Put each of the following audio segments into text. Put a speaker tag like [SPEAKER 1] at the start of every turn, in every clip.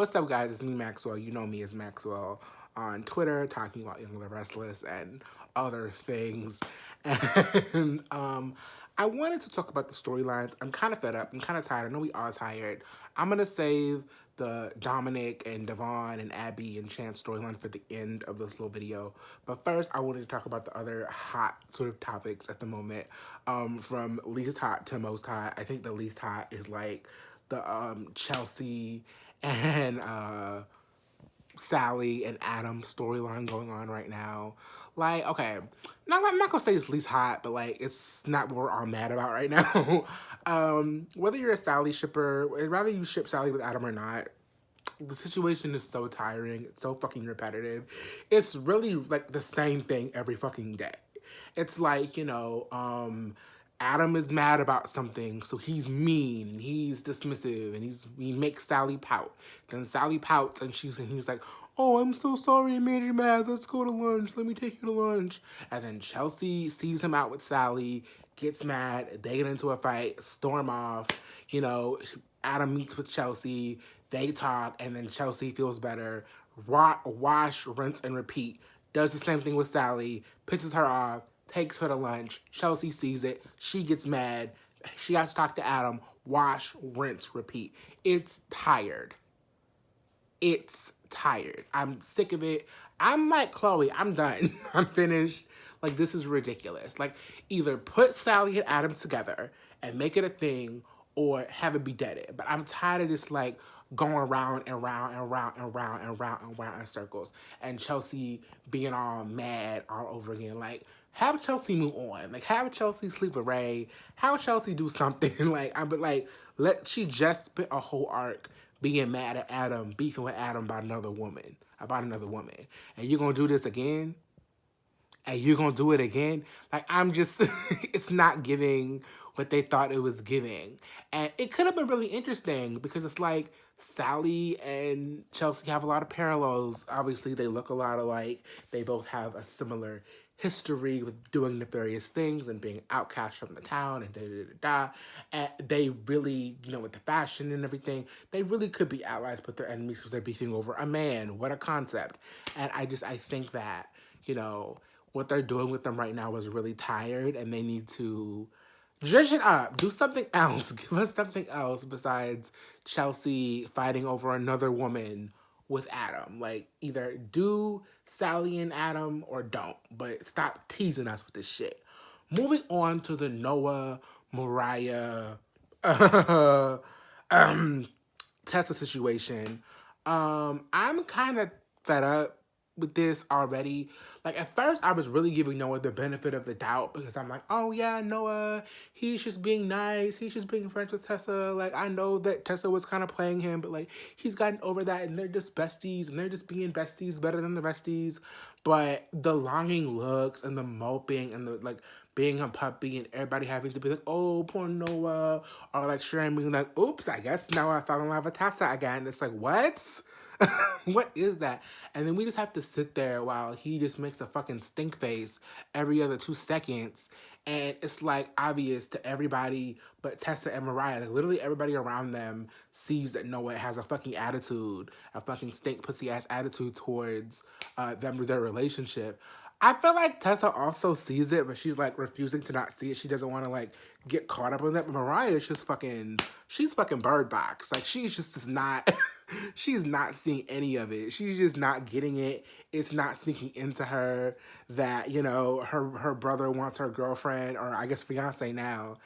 [SPEAKER 1] What's up, guys? It's me, Maxwell. You know me as Maxwell on Twitter, talking about the restless and other things. And I wanted to talk about the storylines. I'm kind of fed up. I'm kind of tired. I know we are tired. I'm gonna save the Dominic and Devon and Abby and Chance storyline for the end of this little video. But first, I wanted to talk about the other hot sort of topics at the moment. From least hot to most hot. I think the least hot is like the Chelsea and Sally and Adam storyline going on right now. Like, okay, I'm not gonna say it's least hot, but like it's not what we're all mad about right now. Whether you're a Sally shipper, rather you ship Sally with Adam or not, the situation is so tiring. It's so fucking repetitive. It's really like the same thing every fucking day. It's like, Adam is mad about something, so he's mean and he's dismissive and he makes Sally pout. Then Sally pouts and he's like, "Oh, I'm so sorry I made you mad. Let's go to lunch. Let me take you to lunch." And then Chelsea sees him out with Sally, gets mad, they get into a fight, storm off. You know, Adam meets with Chelsea, they talk, and then Chelsea feels better. Wash, rinse, and repeat. Does the same thing with Sally, pisses her off, takes her to lunch. Chelsea sees it. She gets mad. She has to talk to Adam. Wash, rinse, repeat. It's tired. It's tired. I'm sick of it. I'm like Chloe. I'm done. I'm finished. Like, this is ridiculous. Like, either put Sally and Adam together and make it a thing or have it be deaded. But I'm tired of this, like, going around and round and round and round and round and round in circles. And Chelsea being all mad all over again. Like, have Chelsea move on. Like, have Chelsea sleep with Ray. Have Chelsea do something. She just spent a whole arc being mad at Adam, beefing with Adam about another woman. And you're gonna do this again? And you're gonna do it again? Like, I'm just, it's not giving what they thought it was giving. And it could have been really interesting because it's like Sally and Chelsea have a lot of parallels. Obviously, they look a lot alike. They both have a similar history with doing nefarious things and being outcast from the town and da da da da. And they really, with the fashion and everything, they really could be allies, but they're enemies because they're beefing over a man. What a concept. And I think that, what they're doing with them right now is really tired and they need to zhuzh it up. Do something else. Give us something else besides Chelsea fighting over another woman with Adam. Like, either do Sally and Adam or don't. But stop teasing us with this shit. Moving on to the Noah, Mariah, Tessa situation. I'm kind of fed up with this already. Like, at first, I was really giving Noah the benefit of the doubt because I'm like, oh yeah, Noah, he's just being nice. He's just being friends with Tessa. Like, I know that Tessa was kind of playing him, but like, he's gotten over that and they're just besties and they're just being besties better than the resties. But the longing looks and the moping and the like being a puppy and everybody having to be like, oh, poor Noah, or like Sharon being like, oops, I guess now I fell in love with Tessa again. It's like, what? What is that? And then we just have to sit there while he just makes a fucking stink face every other 2 seconds. And it's like obvious to everybody but Tessa and Mariah. Like, literally everybody around them sees that Noah has a fucking attitude, a fucking stink pussy ass attitude towards their relationship. I feel like Tessa also sees it, but she's like refusing to not see it. She doesn't want to like get caught up in that. But Mariah is just she's fucking bird box. Like, she's just is not, she's not seeing any of it. She's just not getting it. It's not sneaking into her that, her brother wants her girlfriend, or I guess fiance now.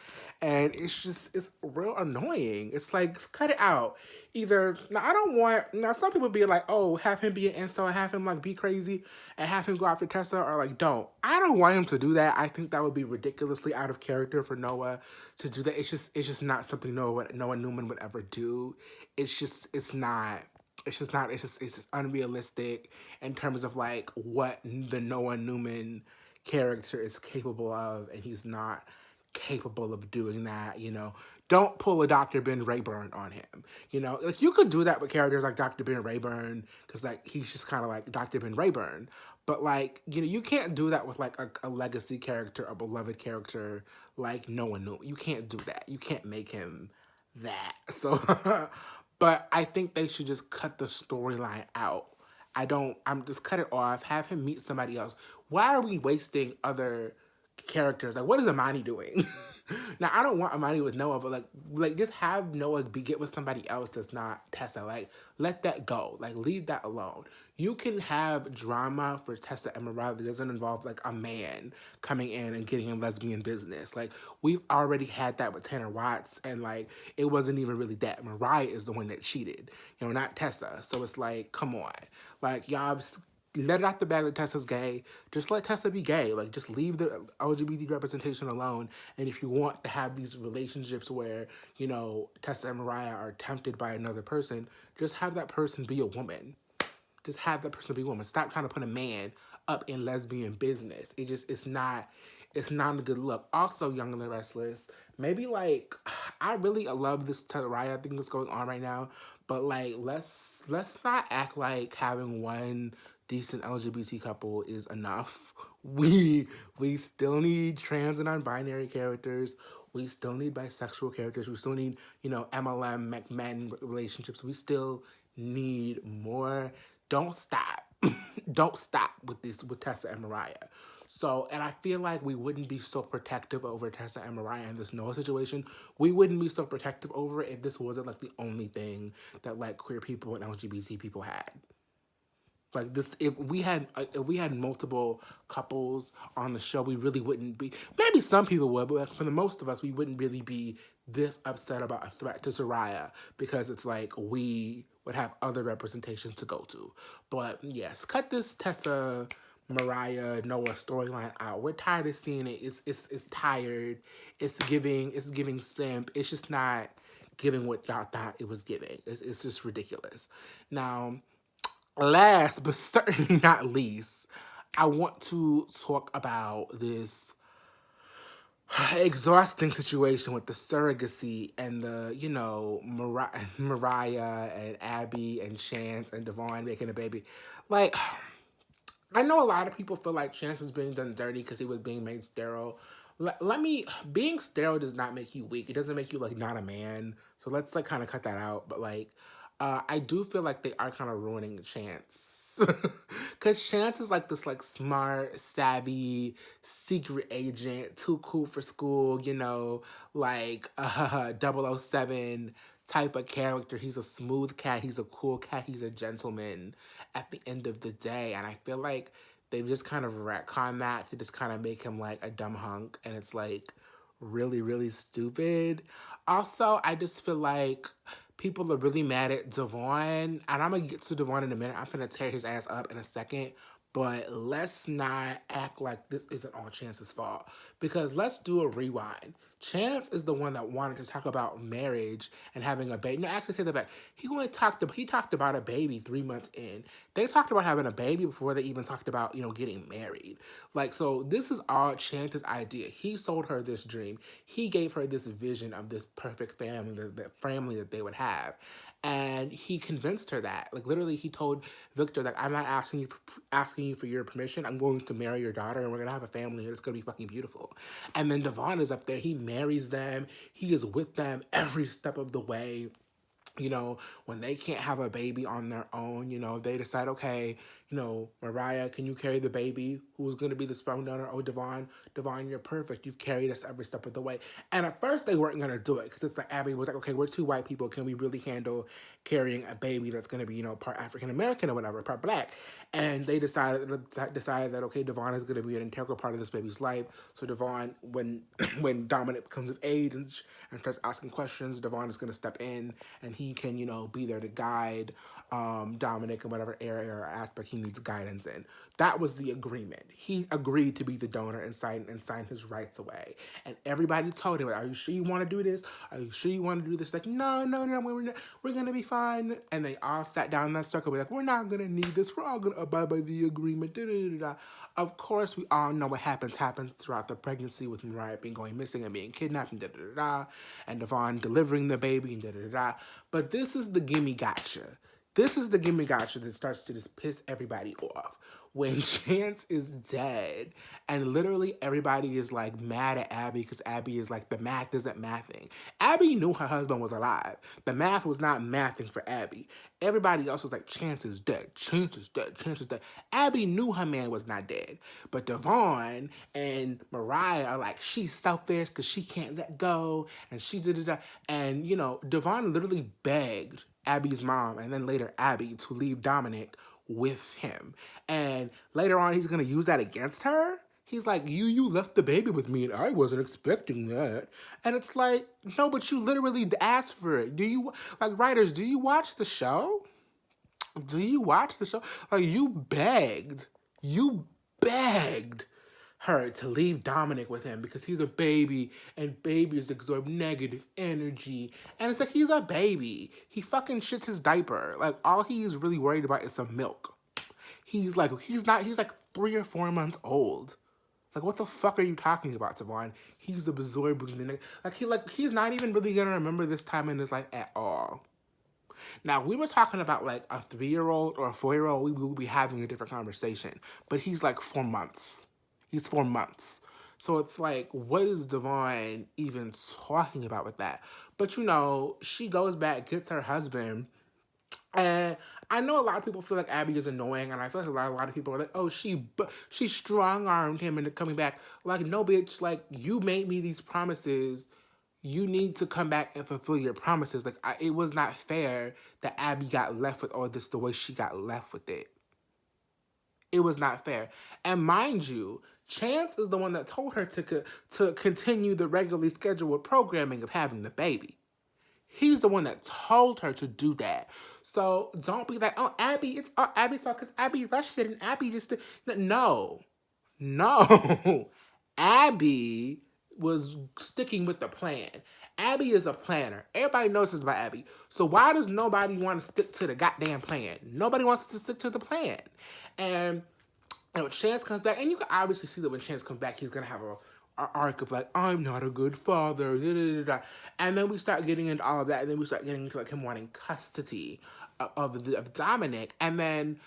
[SPEAKER 1] And it's real annoying. It's like, cut it out. Either, now some people be like, oh, have him be an incel and have him like be crazy and have him go after Tessa, or like, don't. I don't want him to do that. I think that would be ridiculously out of character for Noah to do that. It's just not something Noah Newman would ever do. It's just unrealistic in terms of like what the Noah Newman character is capable of, and he's not capable of doing that. Don't pull a Dr. Ben Rayburn on him. Like, you could do that with characters like Dr. Ben Rayburn because like he's just kind of like Dr. Ben Rayburn. But like, you can't do that with like a legacy character, a beloved character like Noah Newman. You can't do that. You can't make him that. So But I think they should just cut the storyline out. I'm just cut it off, have him meet somebody else. Why are we wasting other characters? Like, what is Amani doing? Now, I don't want Amani with Noah, but like just have Noah get with somebody else that's not Tessa. Like, let that go. Like, leave that alone. You can have drama for Tessa and Mariah that doesn't involve like a man coming in and getting in lesbian business. Like, we've already had that with Tanner Watts, and like it wasn't even really that. Mariah is the one that cheated, not Tessa. So it's like, come on, like y'all let it out the bag that Tessa's gay. Just let Tessa be gay. Like, just leave the LGBT representation alone. And if you want to have these relationships where, Tessa and Mariah are tempted by another person, just have that person be a woman. Just have that person be a woman. Stop trying to put a man up in lesbian business. It's not a good look. Also, Young and the Restless, maybe like I really love this Mariah thing that's going on right now, but like let's not act like having one decent LGBT couple is enough. We still need trans and non-binary characters. We still need bisexual characters. We still need, MLM men relationships. We still need more. Don't stop. Don't stop with this with Tessa and Mariah. So, and I feel like we wouldn't be so protective over Tessa and Mariah in this Noah situation. We wouldn't be so protective over it if this wasn't like the only thing that like queer people and LGBT people had. Like this, if we had multiple couples on the show, we really wouldn't be. Maybe some people would, but like for the most of us, we wouldn't really be this upset about a threat to Soraya because it's like we would have other representation to go to. But yes, cut this Tessa, Mariah, Noah storyline out. We're tired of seeing it. It's tired. It's giving simp. It's just not giving what y'all thought it was giving. It's just ridiculous. Now, last but certainly not least, I want to talk about this exhausting situation with the surrogacy and the, Mariah and Abby and Chance and Devon making a baby. Like, I know a lot of people feel like Chance is being done dirty because he was being made sterile. Being sterile does not make you weak. It doesn't make you like not a man. So let's like kind of cut that out. But like, I do feel like they are kind of ruining Chance. Because Chance is like this like smart, savvy, secret agent, too cool for school, like 007 type of character. He's a smooth cat, he's a cool cat, he's a gentleman at the end of the day. And I feel like they've just kind of retconned that to just kind of make him like a dumb hunk. And it's like really, really stupid. Also, I just feel like people are really mad at Devon. And I'm going to get to Devon in a minute. I'm going to tear his ass up in a second. But let's not act like this isn't all Chance's fault. Because let's do a rewind. Chance is the one that wanted to talk about marriage and having a baby. No, actually, take that back. He talked about a baby 3 months in. They talked about having a baby before they even talked about, getting married. Like, so this is all Chance's idea. He sold her this dream. He gave her this vision of this perfect family, the family that they would have. And he convinced her that, like, literally, he told Victor, like, I'm not asking you for your permission. I'm going to marry your daughter, and we're gonna have a family, and it's gonna be fucking beautiful. And then Devon is up there. He marries them. He is with them every step of the way. When they can't have a baby on their own, they decide, okay, Mariah, can you carry the baby? Who's going to be the sperm donor? Oh, Devon, you're perfect. You've carried us every step of the way. And at first they weren't going to do it because it's like Abby was like, okay, we're two white people. Can we really handle carrying a baby that's going to be, part African American or whatever, part black? And they decided that, okay, Devon is going to be an integral part of this baby's life. So Devon, when when Dominic becomes of age and starts asking questions, Devon is going to step in and he can, be there to guide Dominic in whatever area or aspect he needs guidance in. That was the agreement. He agreed to be the donor and sign his rights away. And everybody told him, "Are you sure you want to do this? Are you sure you want to do this?" Like, no, we're gonna be fine. And they all sat down in that circle, be like, "We're not gonna need this. We're all gonna abide by the agreement." Da, da, da, da. Of course, we all know what happens throughout the pregnancy with Mariah being going missing and being kidnapped and da da da da, and Devon delivering the baby and da da da da. But this is the gimme gotcha. This is the gimmick gotcha that starts to just piss everybody off. When Chance is dead, and literally everybody is like mad at Abby because Abby is like, the math isn't mathing. Abby knew her husband was alive. The math was not mathing for Abby. Everybody else was like, Chance is dead, Chance is dead, Chance is dead. Abby knew her man was not dead. But Devon and Mariah are like, she's selfish because she can't let go, and she did it. And, you know, Devon literally begged Abby's mom and then later Abby to leave Dominic with him. And later on, he's going to use that against her. He's like, you left the baby with me and I wasn't expecting that. And it's like, no, but you literally asked for it. Do you, like, writers, do you watch the show? Do you watch the show? Like, you begged her to leave Dominic with him because he's a baby and babies absorb negative energy. And it's like, he's a baby. He fucking shits his diaper. Like, all he's really worried about is some milk. He's like 3 or 4 months old. Like, what the fuck are you talking about, Savon? He's absorbing the he's not even really gonna remember this time in his life at all. Now, we were talking about like a 3-year-old or a 4-year-old, we would be having a different conversation. But he's like 4 months. He's 4 months. So it's like, what is Devon even talking about with that? But you know, she goes back, gets her husband, and I know a lot of people feel like Abby is annoying, and I feel like a lot of people are like, oh, she strong-armed him into coming back. Like, no, bitch, like, you made me these promises. You need to come back and fulfill your promises. Like, it was not fair that Abby got left with all this the way she got left with it. It was not fair. And mind you, Chance is the one that told her to continue the regularly scheduled programming of having the baby. He's the one that told her to do that. So don't be like, oh, Abby, it's Abby's fault because Abby rushed it and Abby just did. No. Abby was sticking with the plan. Abby is a planner. Everybody knows this about Abby. So why does nobody want to stick to the goddamn plan? Nobody wants to stick to the plan. And when Chance comes back, and you can obviously see that when Chance comes back, he's going to have a arc of like, I'm not a good father, da, da, da, da. And then we start getting into all of that, and then we start getting into like him wanting custody of Dominic, and then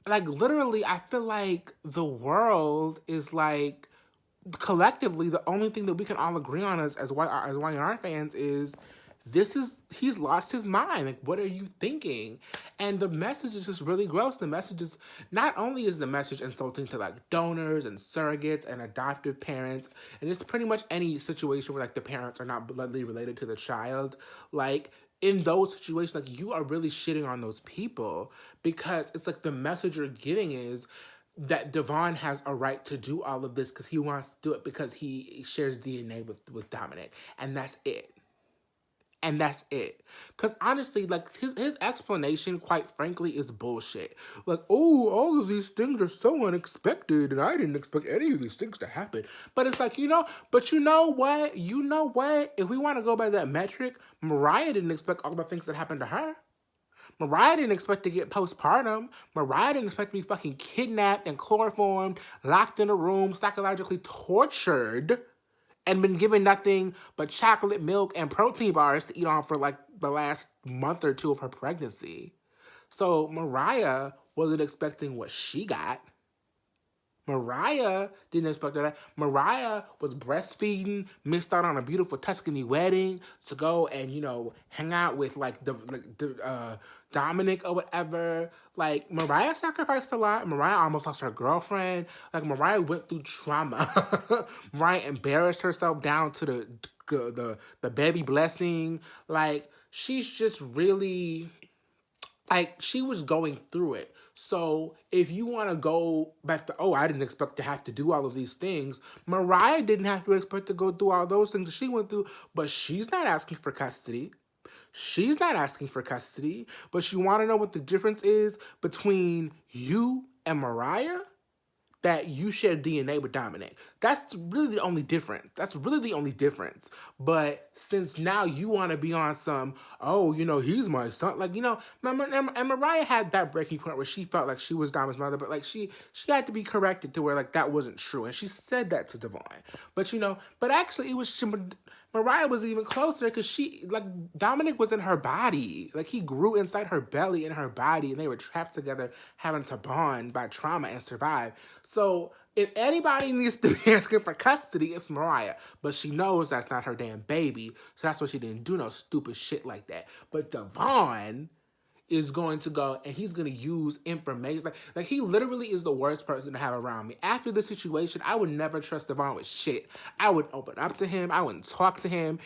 [SPEAKER 1] like literally, I feel like the world is like collectively the only thing that we can all agree on as YR fans is he's lost his mind. Like, what are you thinking? And the message is just really gross. The message is, not only is the message insulting to like donors and surrogates and adoptive parents, and it's pretty much any situation where like the parents are not bloodly related to the child, like in those situations, like you are really shitting on those people, because it's like the message you're giving is that Devon has a right to do all of this because he wants to do it because he shares DNA with Dominic, and that's it. And that's it. Because honestly, like, his explanation, quite frankly, is bullshit. Like, oh, all of these things are so unexpected, and I didn't expect any of these things to happen. But it's like, but you know what? If we want to go by that metric, Mariah didn't expect all the things that happened to her. Mariah didn't expect to get postpartum. Mariah didn't expect to be fucking kidnapped and chloroformed, locked in a room, psychologically tortured, and been given nothing but chocolate milk and protein bars to eat on for like the last month or two of her pregnancy. So Mariah wasn't expecting what she got. Mariah didn't expect that. Mariah was breastfeeding, missed out on a beautiful Tuscany wedding to go and, hang out with like the Dominic or whatever. Like, Mariah sacrificed a lot. Mariah almost lost her girlfriend. Like, Mariah went through trauma. Mariah embarrassed herself down to the baby blessing. Like, she's just really, like, she was going through it. So if you want to go back to, I didn't expect to have to do all of these things, Mariah didn't have to expect to go through all those things that she went through, but she's not asking for custody. She's not asking for custody, but you want to know what the difference is between you and Mariah? That you share DNA with Dominic. That's really the only difference. But since now you want to be on some, he's my son. Like, and Mariah had that breaking point where she felt like she was Dom's mother, but like she had to be corrected to where like that wasn't true. And she said that to Devon. But actually it was Mariah was even closer because Dominic was in her body. Like, he grew inside her belly, in her body, and they were trapped together, having to bond by trauma and survive. So, if anybody needs to be asking for custody, it's Mariah. But she knows that's not her damn baby, so that's why she didn't do no stupid shit like that. But Devon is going to go and he's going to use information. Like he literally is the worst person to have around me. After this situation, I would never trust Devon with shit. I would open up to him. I wouldn't talk to him.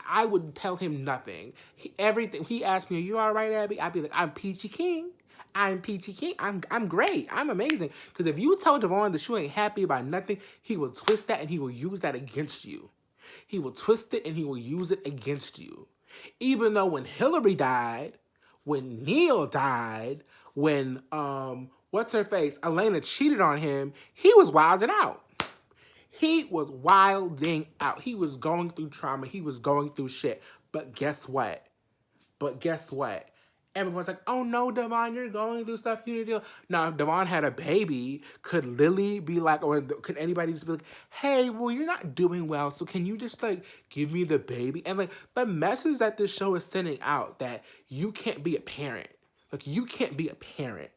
[SPEAKER 1] I would tell him nothing. Everything. He asked me, "Are you all right, Abby?" I'd be like, "I'm Peachy King. I'm Peachy King. I'm great. I'm amazing." Because if you tell Devon that you ain't happy about nothing, he will twist that and he will use that against you. He will twist it and he will use it against you. Even though when Hillary died, when Neil died, when what's her face, Elena cheated on him, he was wilding out. He was wilding out. He was going through trauma. He was going through shit. But guess what? But guess what? Everyone's like, "Oh no, Devon, you're going through stuff you need to do." Now, if Devon had a baby, could Lily be like, or could anybody just be like, "Hey, well, you're not doing well, so can you just like give me the baby?" And like the message that this show is sending out that you can't be a parent. Like you can't be a parent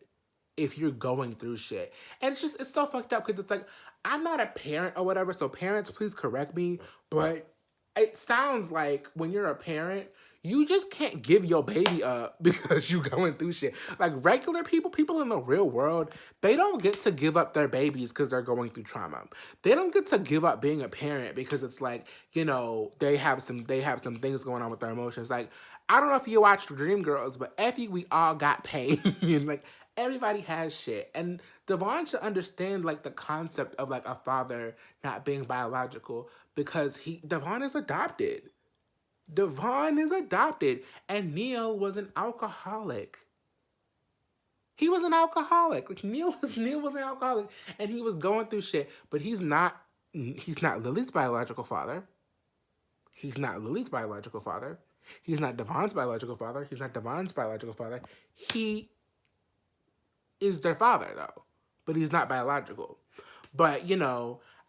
[SPEAKER 1] if you're going through shit. And it's so fucked up because it's like, I'm not a parent or whatever, so parents, please correct me, but it sounds like when you're a parent, you just can't give your baby up because you going through shit. Like regular people in the real world, they don't get to give up their babies because they're going through trauma. They don't get to give up being a parent because it's like, they have some things going on with their emotions. Like, I don't know if you watched Dreamgirls, but Effie, we all got pain. Like everybody has shit. And Devon should understand like the concept of like a father not being biological because Devon is adopted. Devon is adopted, and Neil was an alcoholic. He was an alcoholic. Like Neil was an alcoholic, and he was going through shit. But he's not. He's not Lily's biological father. He's not Lily's biological father. He's not Devon's biological father. He's not Devon's biological father. He is their father though, but he's not biological. But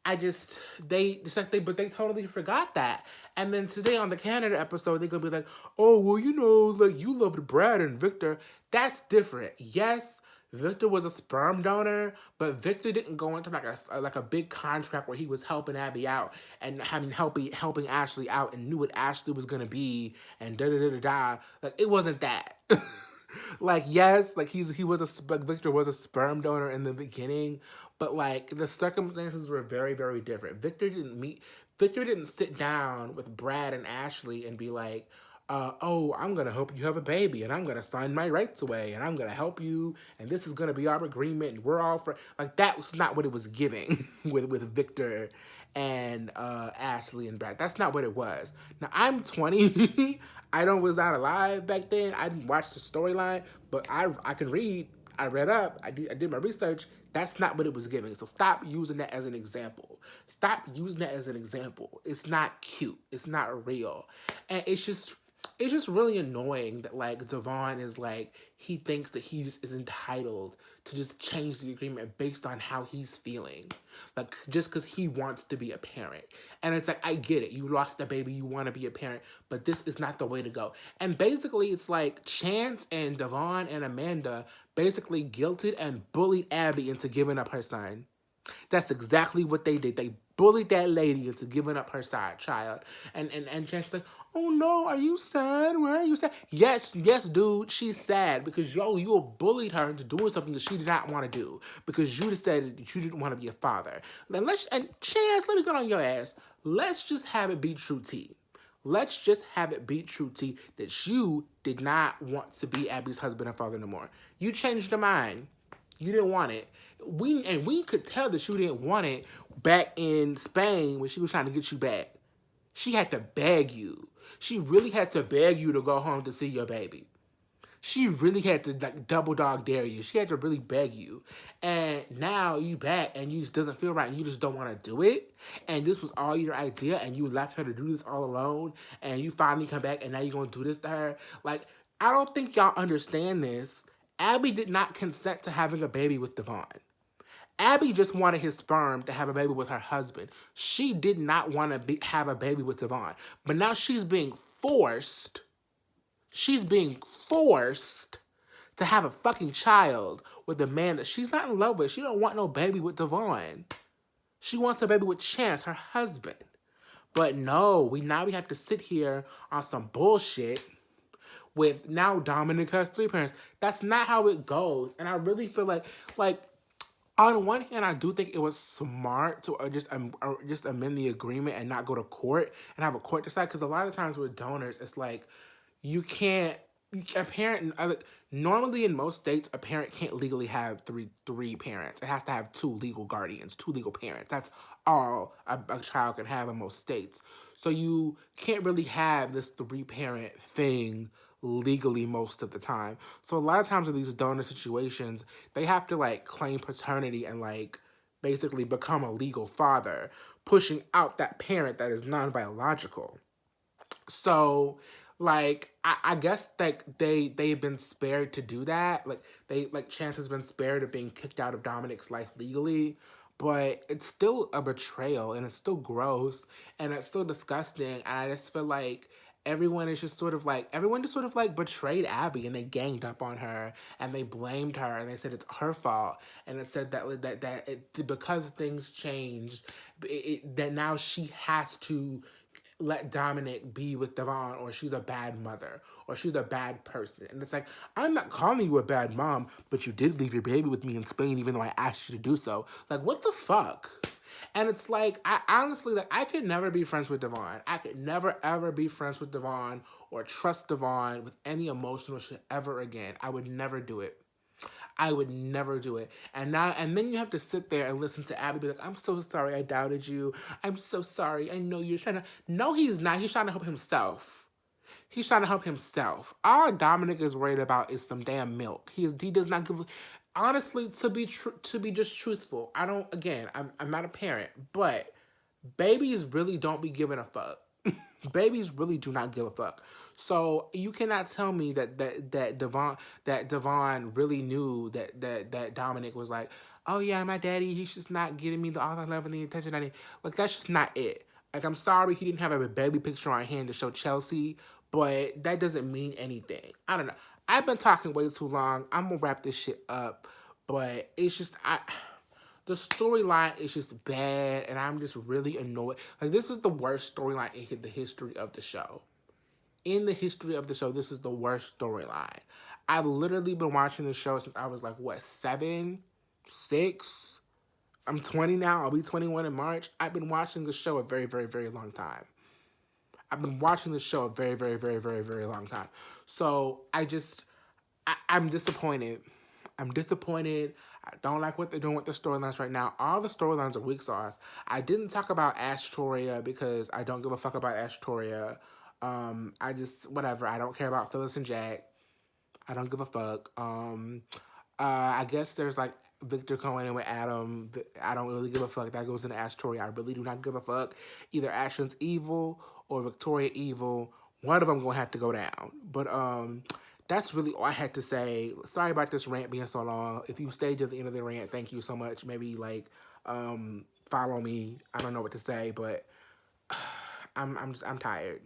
[SPEAKER 1] I just but they totally forgot that. And then today on the Canada episode, they're gonna be like, "Oh well, like you loved Brad and Victor." That's different. Yes, Victor was a sperm donor, but Victor didn't go into like a big contract where he was helping Abby out and helping Ashley out and knew what Ashley was gonna be and da da da da da. Like it wasn't that. Like yes, like Victor was a sperm donor in the beginning, but like the circumstances were very very different. Victor didn't sit down with Brad and Ashley and be like, "Oh, I'm gonna help you have a baby, and I'm gonna sign my rights away, and I'm gonna help you, and this is gonna be our agreement, and we're all for." Like that was not what it was giving with Victor and Ashley and Brad. That's not what it was. Now I'm 20. Was not alive back then. I didn't watch the storyline, but I can read. I read up. I did my research. That's not what it was giving. So stop using that as an example. Stop using that as an example. It's not cute. It's not real. And it's just really annoying that like Devon is like he thinks that he just is entitled to just change the agreement based on how he's feeling, like just because he wants to be a parent. And it's like, I get it, you lost a baby, you want to be a parent, but this is not the way to go. And basically it's like Chance and Devon and Amanda basically guilted and bullied Abby into giving up her son. That's exactly what they did. They bullied that lady into giving up her side child. And Jack's like, "Oh no, are you sad? Why are you sad?" Yes, dude, she's sad because you bullied her into doing something that she did not want to do because you decided that you didn't want to be a father. And Chance, let me get on your ass. Let's just have it be true tea. Let's just have it be true tea that you did not want to be Abby's husband and father no more. You changed your mind. You didn't want it. We could tell that she didn't want it back in Spain when she was trying to get you back. She had to beg you. She really had to beg you to go home to see your baby. She really had to like double dog dare you. She had to really beg you. And now you back and you just doesn't feel right and you just don't want to do it. And this was all your idea and you left her to do this all alone. And you finally come back and now you're going to do this to her. Like, I don't think y'all understand this. Abby did not consent to having a baby with Devon. Abby just wanted his sperm to have a baby with her husband. She did not want to have a baby with Devon. But now forced, she's being forced to have a fucking child with a man that she's not in love with. She don't want no baby with Devon. She wants a baby with Chance, her husband. But no, we have to sit here on some bullshit with now Dominic has three parents. That's not how it goes. And I really feel like on one hand, I do think it was smart to just amend the agreement and not go to court and have a court decide. Because a lot of times with donors, it's like you can't. A parent normally in most states, a parent can't legally have three parents. It has to have two legal guardians, two legal parents. That's all a child can have in most states. So you can't really have this three parent thing legally most of the time. So a lot of times in these donor situations, they have to like claim paternity and like basically become a legal father, pushing out that parent that is non-biological. So like I guess like they've been spared to do that. Like Chance has been spared of being kicked out of Dominic's life legally, but it's still a betrayal and it's still gross and it's still disgusting. And I just feel like everyone just sort of like betrayed Abby and they ganged up on her and they blamed her and they said it's her fault and it said because things changed, that now she has to let Dominic be with Devon, or she's a bad mother, or she's a bad person. And it's like, I'm not calling you a bad mom, but you did leave your baby with me in Spain, even though I asked you to do so. Like, what the fuck? And it's like, I honestly, like, I could never be friends with Devon. I could never, ever be friends with Devon or trust Devon with any emotional shit ever again. I would never do it. I would never do it. And then you have to sit there and listen to Abby be like, I'm so sorry I doubted you. I'm so sorry. I know you're trying to. No, he's not. He's trying to help himself. He's trying to help himself. All Dominic is worried about is some damn milk. He does not give. Honestly, to be just truthful, I don't. Again, I'm not a parent, but babies really don't be giving a fuck. Babies really do not give a fuck. So you cannot tell me that Devon really knew that Dominic was like, oh yeah, my daddy, he's just not giving me all the love and the attention I need. Like that's just not it. Like I'm sorry he didn't have a baby picture on hand to show Chelsea, but that doesn't mean anything. I don't know. I've been talking way too long. I'm gonna wrap this shit up, but it's just the storyline is just bad, and I'm just really annoyed. Like this is the worst storyline in the history of the show. In the history of the show, this is the worst storyline. I've literally been watching the show since I was like what 7, 6. I'm 20 now. I'll be 21 in March. I've been watching the show a very, very, very long time. I've been watching the show a very, very, very, very, very long time. So I'm disappointed. I'm disappointed. I don't like what they're doing with the storylines right now. All the storylines are weak sauce. I didn't talk about Astoria because I don't give a fuck about Astoria. I just whatever. I don't care about Phyllis and Jack. I don't give a fuck. I guess there's like Victor Cohen and with Adam. I don't really give a fuck. That goes into Astoria. I really do not give a fuck. Either Ashton's evil or Victoria evil. One of them gonna have to go down. But that's really all I had to say. Sorry about this rant being so long. If you stayed to the end of the rant, thank you so much. Maybe like follow me. I don't know what to say, but I'm tired.